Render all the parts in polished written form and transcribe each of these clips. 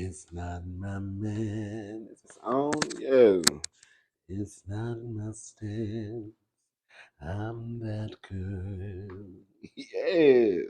It's not my man. It's his own. Yeah. It's not my stand. I'm that girl. Yes.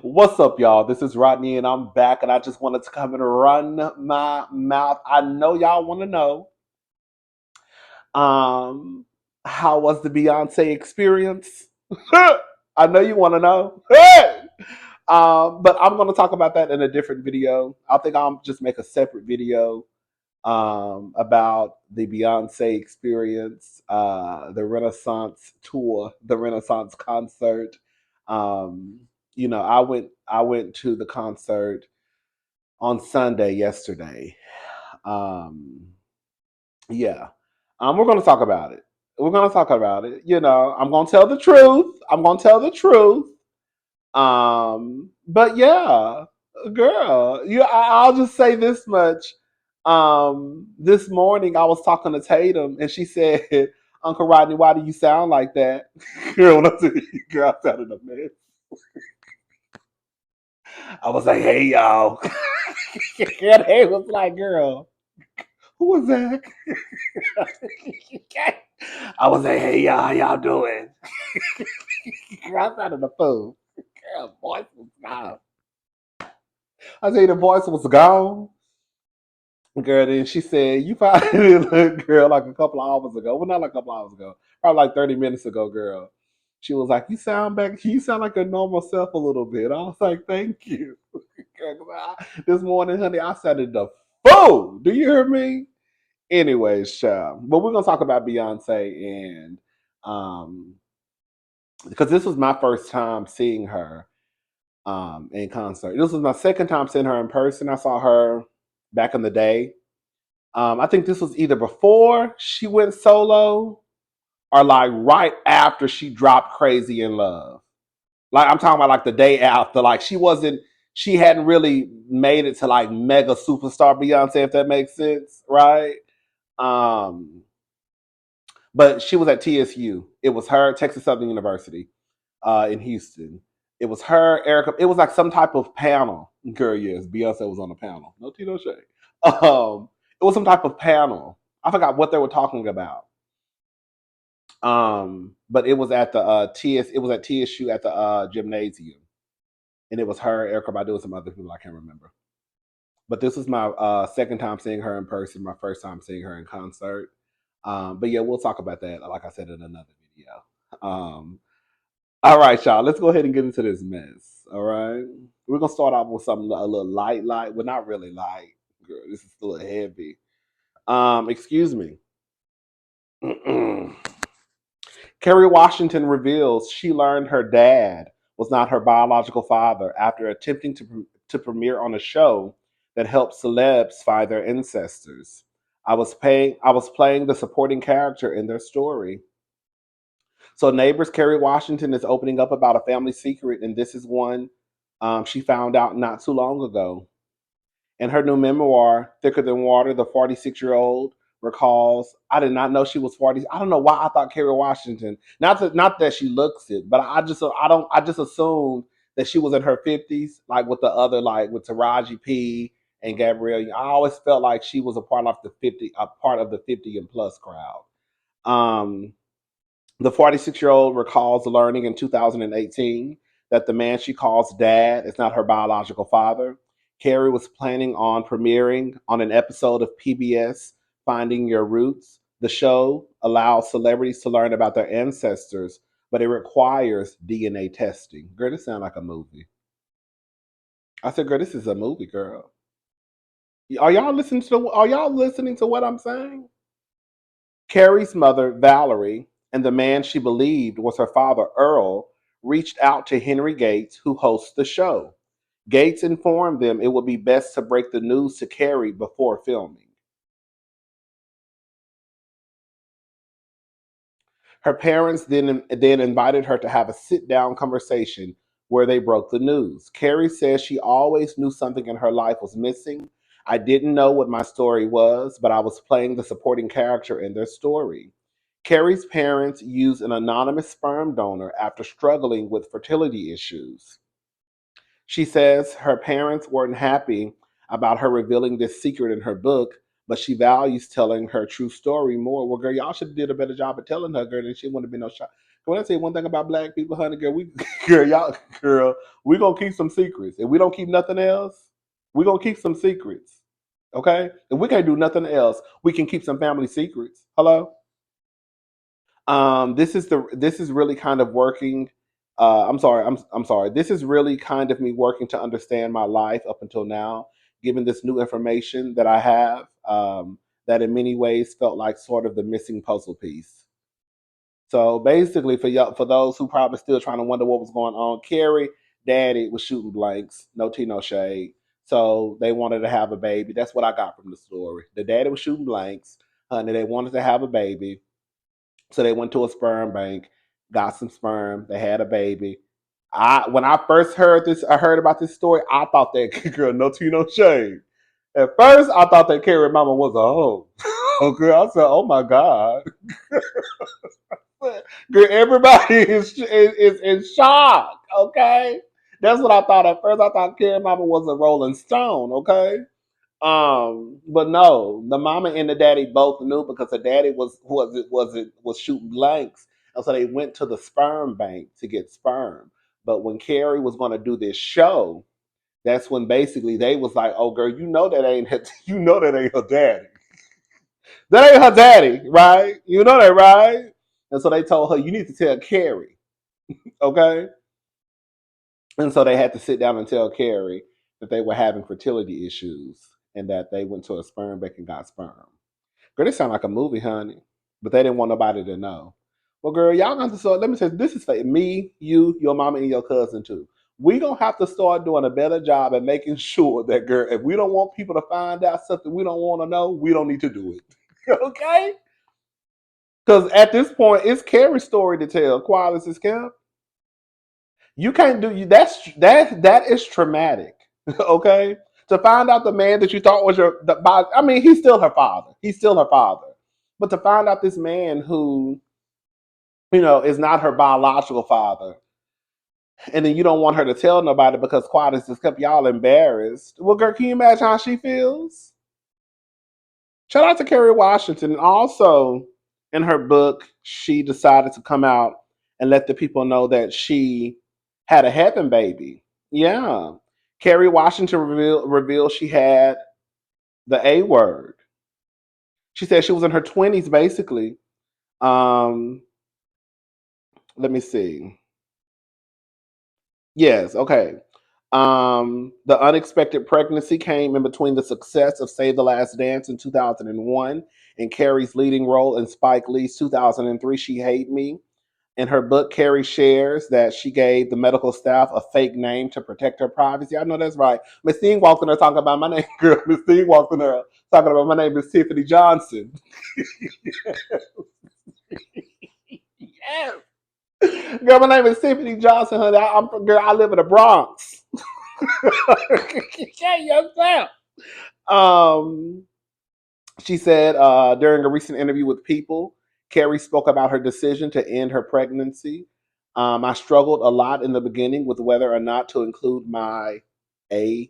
What's up, y'all? This is Rodney, and I'm back, and I just wanted to come and run my mouth. I know y'all want to know. Um, how was the Beyonce experience? I know you want to know. But I'm going to talk about that in a different video. I think I'll just make a separate video about the Beyonce experience, the Renaissance tour, the Renaissance concert. Um, I went to the concert on Sunday yesterday. Um, yeah, we're gonna talk about it. We're gonna talk about it. I'm gonna tell the truth. I'm gonna tell the truth. But yeah, girl, I'll just say this much. This morning I was talking to Tatum, and she said, "Uncle Rodney, why do you sound like that?" Girl, when I said, "Girl, I sounded a mess." I was like, "Hey, y'all," and they was like, "Girl, who was that?" I was like, "Hey, y'all, how y'all doing?" Girl, I sounded a fool. Girl, voice was gone. I tell you, the voice was gone. Girl, then she said, "You finally look, girl, like a couple of hours ago. Well, not like a couple of hours ago. Probably like 30 minutes ago, girl." She was like, You sound like your normal self a little bit." I was like, "Thank you." Girl, 'cause this morning, honey, I sounded the fool. Do you hear me? Anyways, child. But we're gonna talk about Beyonce and um because this was my first time seeing her in concert. This was my second time seeing her in person. I saw her back in the day. I think this was either before she went solo or like right after she dropped Crazy in Love. Like I'm talking about like the day after. Like she hadn't really made it to like mega superstar Beyonce, if that makes sense, right? Um, but she was at TSU. It was her, Texas Southern University, in Houston. It was her, Erica. It was like some type of panel. Girl, yes, Beyonce was on the panel. No tea, no shade. It was some type of panel. I forgot what they were talking about. But it was at the It was at TSU at the gymnasium, and it was her, Erica Badu, and some other people I can't remember. But this was my second time seeing her in person. My first time seeing her in concert. But yeah, we'll talk about that, like I said, in another video. All right, y'all. Let's go ahead and get into this mess. All right, we're gonna start off with something a little light. Well, not really light. Girl, this is still heavy. Excuse me. Kerry Washington reveals she learned her dad was not her biological father after attempting to premiere on a show that helped celebs find their ancestors. I was playing the supporting character in their story. So neighbors, Kerry Washington is opening up about a family secret, and this is one she found out not too long ago. In her new memoir, Thicker Than Water, the 46-year-old recalls, "I did not know she was 40. I don't know why I thought Kerry Washington, not that she looks it, but I just assumed that she was in her 50s, like with the other, like with Taraji P and Gabrielle. I always felt like she was a part of the 50 and plus crowd. Um, the 46-year-old recalls learning in 2018 that the man she calls dad is not her biological father. Carrie was planning on premiering on an episode of PBS Finding Your Roots. The show allows celebrities to learn about their ancestors, but it requires DNA testing. Girl, this sounds like a movie. I said, girl, this is a movie, girl. Are y'all listening to what I'm saying? Carrie's mother, Valerie, and the man she believed was her father, Earl, reached out to Henry Gates, who hosts the show. Gates informed them it would be best to break the news to Carrie before filming. Her parents then invited her to have a sit down conversation where they broke the news. Carrie says she always knew something in her life was missing. "I didn't know what my story was, but I was playing the supporting character in their story." Carrie's parents used an anonymous sperm donor after struggling with fertility issues. She says her parents weren't happy about her revealing this secret in her book, but she values telling her true story more. Well, girl, y'all should have did a better job of telling her, girl, and she wouldn't have been no shot. When I say one thing about black people, honey, girl, we girl, y'all, girl, we gonna keep some secrets. If we don't keep nothing else, we gonna keep some secrets. Okay? If we can't do nothing else, we can keep some family secrets. Hello? This is really kind of working. I'm sorry. This is really kind of me working to understand my life up until now, given this new information that I have. That in many ways felt like sort of the missing puzzle piece. So basically, for y'all, for those who probably still trying to wonder what was going on, Kerry, daddy was shooting blanks, no tea, no shade. So they wanted to have a baby. That's what I got from the story. The daddy was shooting blanks, honey. They wanted to have a baby. So they went to a sperm bank, got some sperm. They had a baby. I when I first heard this, I heard about this story. I thought that girl, no tea, no shade. At first, I thought that Carrie Mama was a hoe. Oh, girl, I said, "Oh my god, girl, everybody is in shock." Okay, that's what I thought at first. I thought Carrie Mama was a Rolling Stone. Okay, but no, the mama and the daddy both knew because the daddy was shooting blanks, and so they went to the sperm bank to get sperm. But when Carrie was going to do this show, that's when basically they was like, "Oh, girl, you know that ain't you know that ain't her daddy. That ain't her daddy, right? You know that, right?" And so they told her, "You need to tell Carrie, okay?" And so they had to sit down and tell Carrie that they were having fertility issues and that they went to a sperm bank and got sperm. Girl, this sound like a movie, honey. But they didn't want nobody to know. Well, girl, y'all got to start. Let me say, this is for me, you, your mama, and your cousin too. We gonna have to start doing a better job at making sure that, girl, if we don't want people to find out something we don't want to know, we don't need to do it. Okay? Because at this point, it's Carrie's story to tell. Quiet as it's kept. You can't do you. That is traumatic. Okay, to find out the man that you thought was I mean, he's still her father. He's still her father. But to find out this man who is not her biological father, and then you don't want her to tell nobody because quiet has just kept y'all embarrassed. Well, girl, can you imagine how she feels? Shout out to Kerry Washington. And also, in her book, she decided to come out and let the people know that she had a heaven baby. Yeah. Kerry Washington revealed she had the A word. She said she was in her 20s, basically. Um, Let me see. Yes, okay. The unexpected pregnancy came in between the success of Save the Last Dance in 2001 and Carrie's leading role in Spike Lee's 2003 She Hate Me. In her book, Carrie shares that she gave the medical staff a fake name to protect her privacy. I know that's right. Miss Dean walked in there talking about my name, girl. Miss Dean walked in there talking about my name is Tiffany Johnson. Yes. Girl, my name is Tiffany Johnson, honey. Girl, I live in the Bronx. Yeah, yourself. Um, she said during a recent interview with People, Carrie spoke about her decision to end her pregnancy. I struggled a lot in the beginning with whether or not to include my A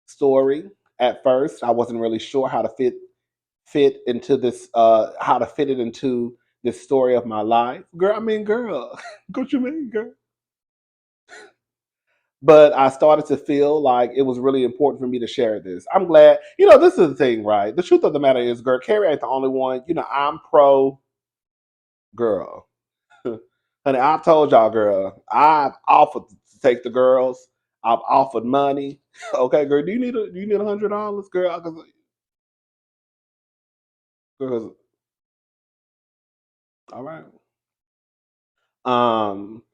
story. At first, I wasn't really sure how to fit into this, how to fit it into this story of my life. Girl, I mean, girl, what you mean, girl? But I started to feel like it was really important for me to share this. I'm glad. This is the thing, right? The truth of the matter is, girl, Carrie ain't the only one. I'm pro girl. Honey, I've told y'all, girl, I've offered to take the girls. I've offered money. Okay, girl, do you need $100, girl? Because all right.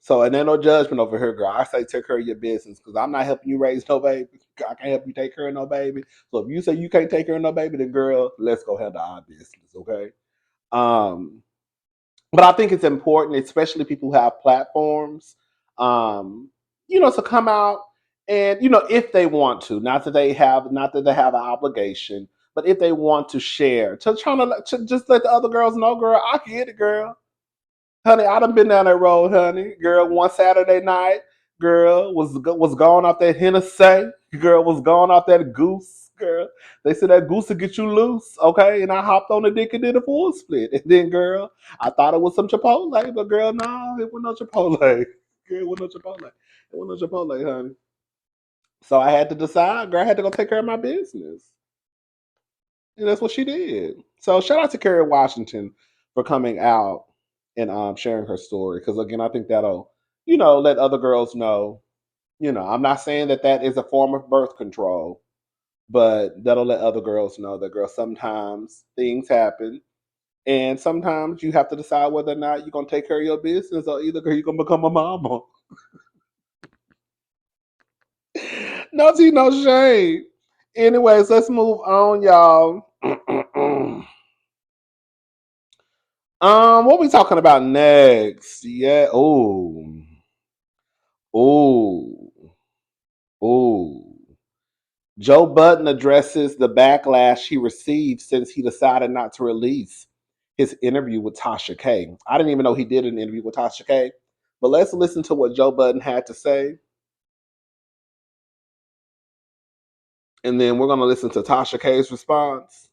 So and there's no judgment over here, girl. I say take care of your business because I'm not helping you raise no baby. I can't help you take care of no baby. So if you say you can't take care of no baby, then girl, let's go handle our business, okay? Um, but I think it's important, especially people who have platforms, um, to come out and if they want to, not that they have an obligation, but if they want to share, to just let the other girls know, girl, I get it, girl. Honey, I done been down that road, honey. Girl, one Saturday night, girl, was gone off that Hennessy. Girl, was gone off that goose. Girl, they said that goose will get you loose, okay? And I hopped on the dick and did a full split. And then, girl, I thought it was some Chipotle, but girl, no, it wasn't no Chipotle. Girl, it wasn't no Chipotle. It wasn't no Chipotle, honey. So I had to decide, girl, I had to go take care of my business. And that's what she did. So shout out to Kerry Washington for coming out and sharing her story. Because again, I think that'll, let other girls know. I'm not saying that that is a form of birth control, but that'll let other girls know that, girl, sometimes things happen. And sometimes you have to decide whether or not you're going to take care of your business or either you're going to become a mama. No tea, no shade. Anyways, let's move on, y'all. What we talking about next? Yeah. Oh. Oh. Oh. Joe Budden addresses the backlash he received since he decided not to release his interview with Tasha K. I didn't even know he did an interview with Tasha K. But let's listen to what Joe Budden had to say. And then we're going to listen to Tasha K's response.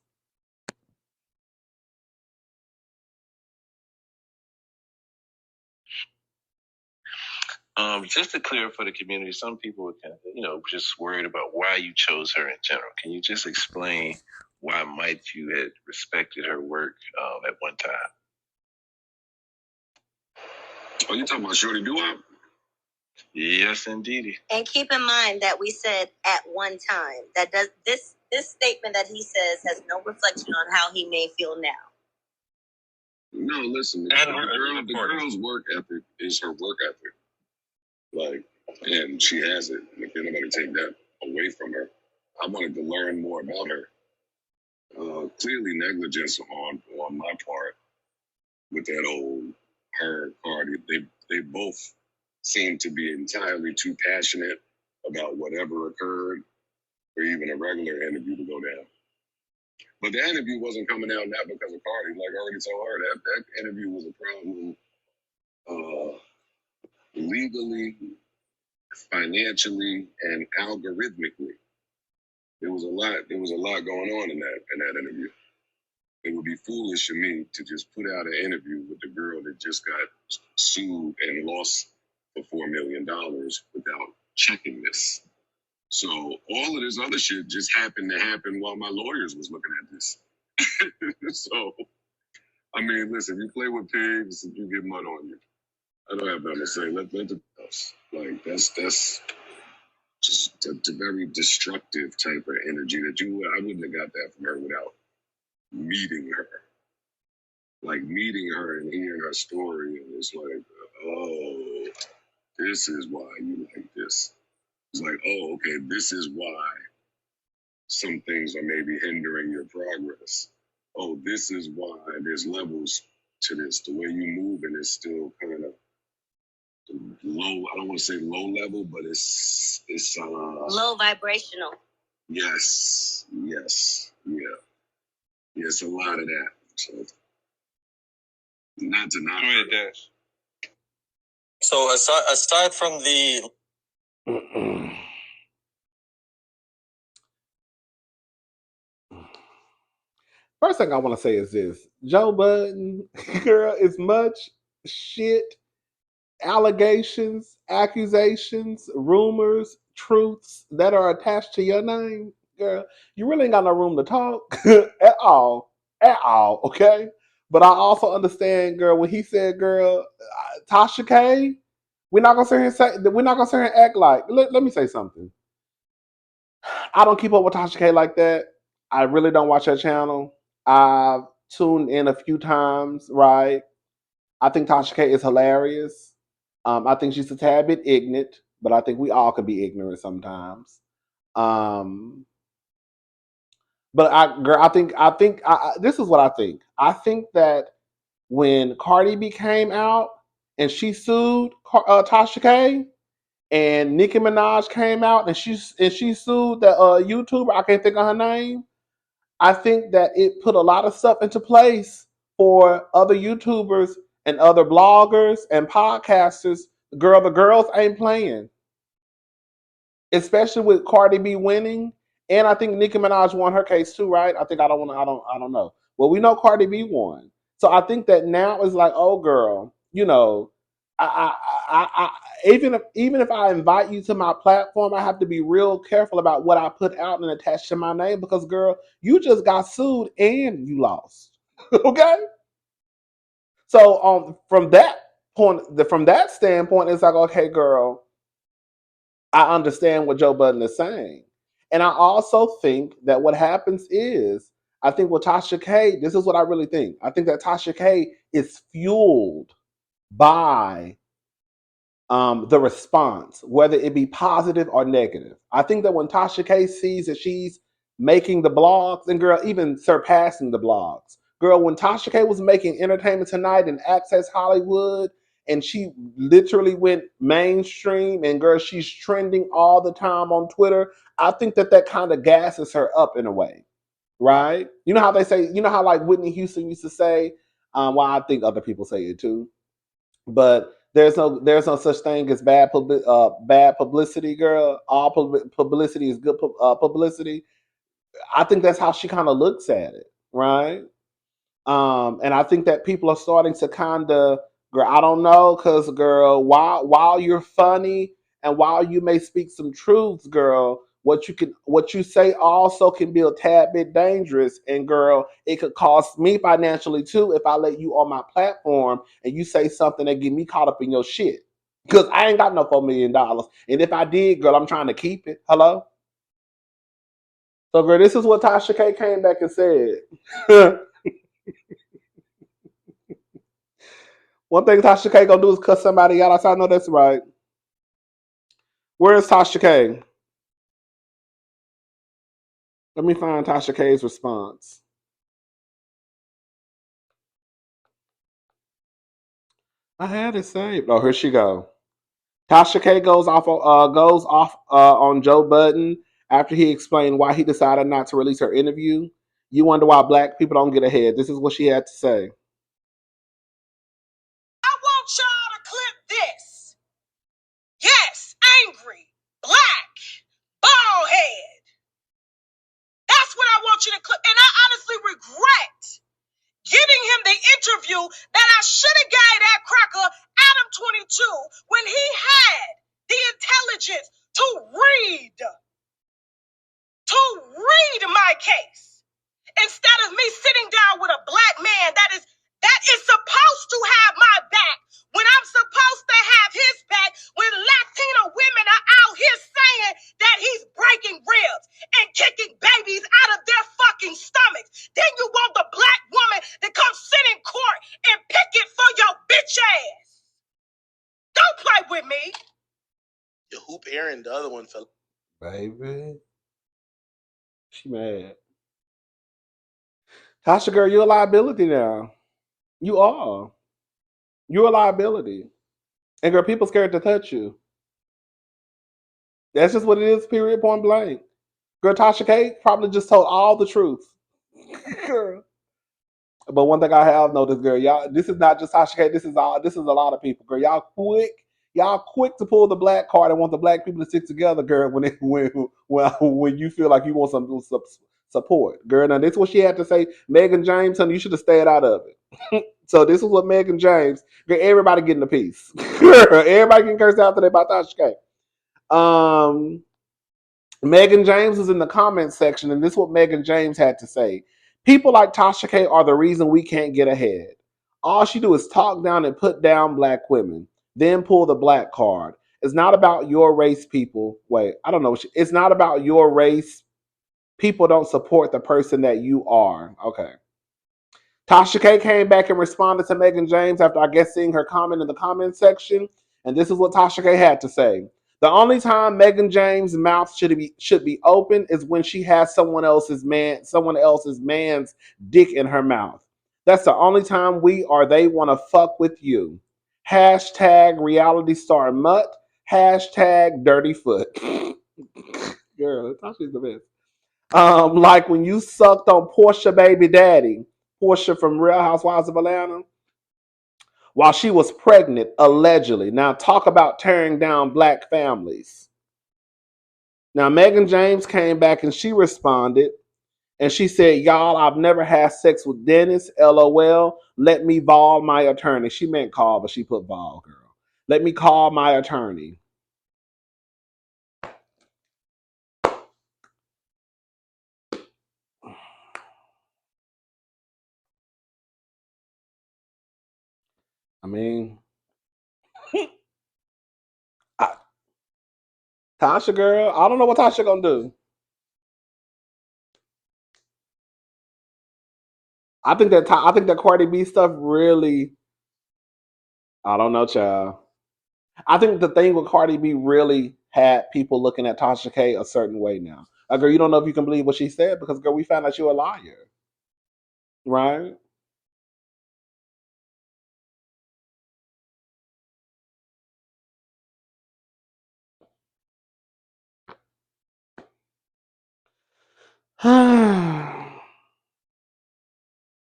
Just to clear for the community, some people were kind of, just worried about why you chose her in general. Can you just explain why might you had respected her work at one time? Oh, you talking about Shorty Doo-Wop? Yes, indeed. And keep in mind that we said at one time. That does this statement that he says has no reflection on how he may feel now. No, listen. The girl's work ethic is her work ethic. Like, and she has it. And if anybody take that away from her, I wanted to learn more about her. Clearly negligence on my part with that old her Cardi. They both seem to be entirely too passionate about whatever occurred for even a regular interview to go down. But the interview wasn't coming out not because of Cardi. Like I already told her, that interview was a problem legally, financially, and algorithmically. There was a lot going on in that interview. It would be foolish of me to just put out an interview with the girl that just got sued and lost for $4 million without checking this. So all of this other shit just happened to happen while my lawyers was looking at this. So, I mean, listen, you play with pigs, you get mud on you. I don't have nothing to say. Let the else. Like that's just a very destructive type of energy that I wouldn't have got that from her without meeting her. Like meeting her and hearing her story, and it's like, oh, this is why you like this. It's like, oh, okay, this is why some things are maybe hindering your progress. Oh, this is why there's levels to this. The way you move and it's still kind of low. I don't want to say low level, but it's low vibrational. Yes, yeah. It's a lot of that. So not to knock. So aside from the First thing I want to say is this: Joe Budden, girl, as much shit, allegations, accusations, rumors, truths that are attached to your name, girl, you really ain't got no room to talk at all. Okay, but I also understand, girl, when he said, girl, Tasha K, we're not gonna sit here and act like. Let me say something. I don't keep up with Tasha K like that. I really don't watch her channel. I've tuned in a few times, right? I think Tasha K is hilarious. I think she's a tad bit ignorant, but I think we all can be ignorant sometimes. But this is what I think. I think that when Cardi B came out and she sued Tasha K, and Nicki Minaj came out and she sued the YouTuber, I can't think of her name. I think that it put a lot of stuff into place for other YouTubers and other bloggers and podcasters. Girl, the girls ain't playing. especially with Cardi B winning, and I think Nicki Minaj won her case too, right? I think I don't know. Well, we know Cardi B won, so I think that now is like, oh girl, I even if I invite you to my platform, I have to be real careful about what I put out and attach to my name because girl, you just got sued and you lost. Okay, so from that standpoint, it's like, okay, girl, I understand what Joe Budden is saying. And I also think that what happens is, I think with Tasha K, this is what I really think. I think that Tasha K is fueled by the response, whether it be positive or negative. I think that when Tasha K sees that she's making the blogs, and girl, even surpassing the blogs, girl, when Tasha K was making Entertainment Tonight and Access Hollywood, and she literally went mainstream, and girl, she's trending all the time on Twitter. I think that that kind of gasses her up in a way, right? You know how they say, you know how like Whitney Houston used to say, well, I think other people say it too, but there's no such thing as bad publicity, girl. All publicity is good publicity. I think that's how she kind of looks at it, right? And I think that people are starting to kind of, girl, I don't know, cause girl, while you're funny and while you may speak some truths, girl, what you say also can be a tad bit dangerous, and girl, it could cost me financially too if I let you on my platform and you say something that get me caught up in your shit. Cause I ain't got no $4 million, and if I did, girl, I'm trying to keep it. Hello. So, girl, this is what Tasha K came back and said. One thing Tasha K gonna do is cuss somebody out. I know that's right. Where is Tasha K? Let me find Tasha K's response. I had it saved. Oh, here she go. Tasha K goes off on Joe Budden after he explained why he decided not to release her interview. You wonder why black people don't get ahead. This is what she had to say. I want y'all to clip this. Yes, angry, black, bald head. That's what I want you to clip. And I honestly regret giving him the interview that I should have gave that cracker Adam 22 when he had the intelligence to read my case instead of me sitting down with a black man that is supposed to have my back when I'm supposed to have his back, when Latino women are out here saying that he's breaking ribs and kicking babies out of their fucking stomachs. Then you want the black woman to come sit in court and picket for your bitch ass. Don't play with me. Your hoop Aaron, the other one fell. Baby. She mad. Tasha, girl, you're a liability now. You are. You're a liability. And girl, people scared to touch you. That's just what it is, period, point blank. Girl, Tasha K probably just told all the truth. Girl. But one thing I have noticed, girl, y'all, this is not just Tasha K, this is a lot of people, girl. Y'all quick to pull the black card and want the black people to stick together, girl, when you feel like you want some support. Girl, now this is what she had to say. Meghan James, honey, you should have stayed out of it. So this is what Meghan James, girl, everybody getting a piece. Girl, everybody getting cursed out today by Tasha K. Meghan James is in the comments section, and this is what Meghan James had to say. People like Tasha K are the reason we can't get ahead. All she do is talk down and put down black women, then pull the black card. It's not about your race, people. Wait, I don't know. It's not about your race. People don't support the person that you are. Okay. Tasha K came back and responded to Meghan James after, I guess, seeing her comment in the comment section. And this is what Tasha K had to say. The only time Meghan James' mouth should be open is when she has someone else's man's dick in her mouth. That's the only time we or they want to fuck with you. Hashtag reality star mutt. Hashtag dirty foot. Girl, Tasha's the best. Like when you sucked on Portia baby daddy, Portia from Real Housewives of Atlanta, while she was pregnant, allegedly. Now talk about tearing down black families. Now, Megan James came back and she responded and she said, "Y'all, I've never had sex with Dennis. LOL. Let me call my attorney." She meant call, but she put Vol, girl. Let me call my attorney. I mean, Tasha, girl, I don't know what Tasha gonna do. I think that Cardi B stuff really. I don't know, child. I think the thing with Cardi B really had people looking at Tasha K a certain way now. Girl, you don't know if you can believe what she said because, girl, we found out you're a liar, right?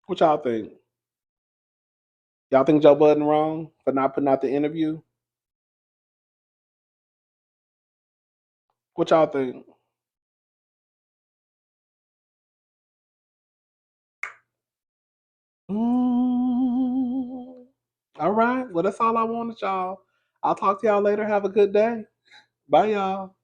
What y'all think? Y'all think Joe Budden wrong for not putting out the interview? What y'all think? Mm. All right. Well, that's all I wanted, y'all. I'll talk to y'all later. Have a good day. Bye, y'all.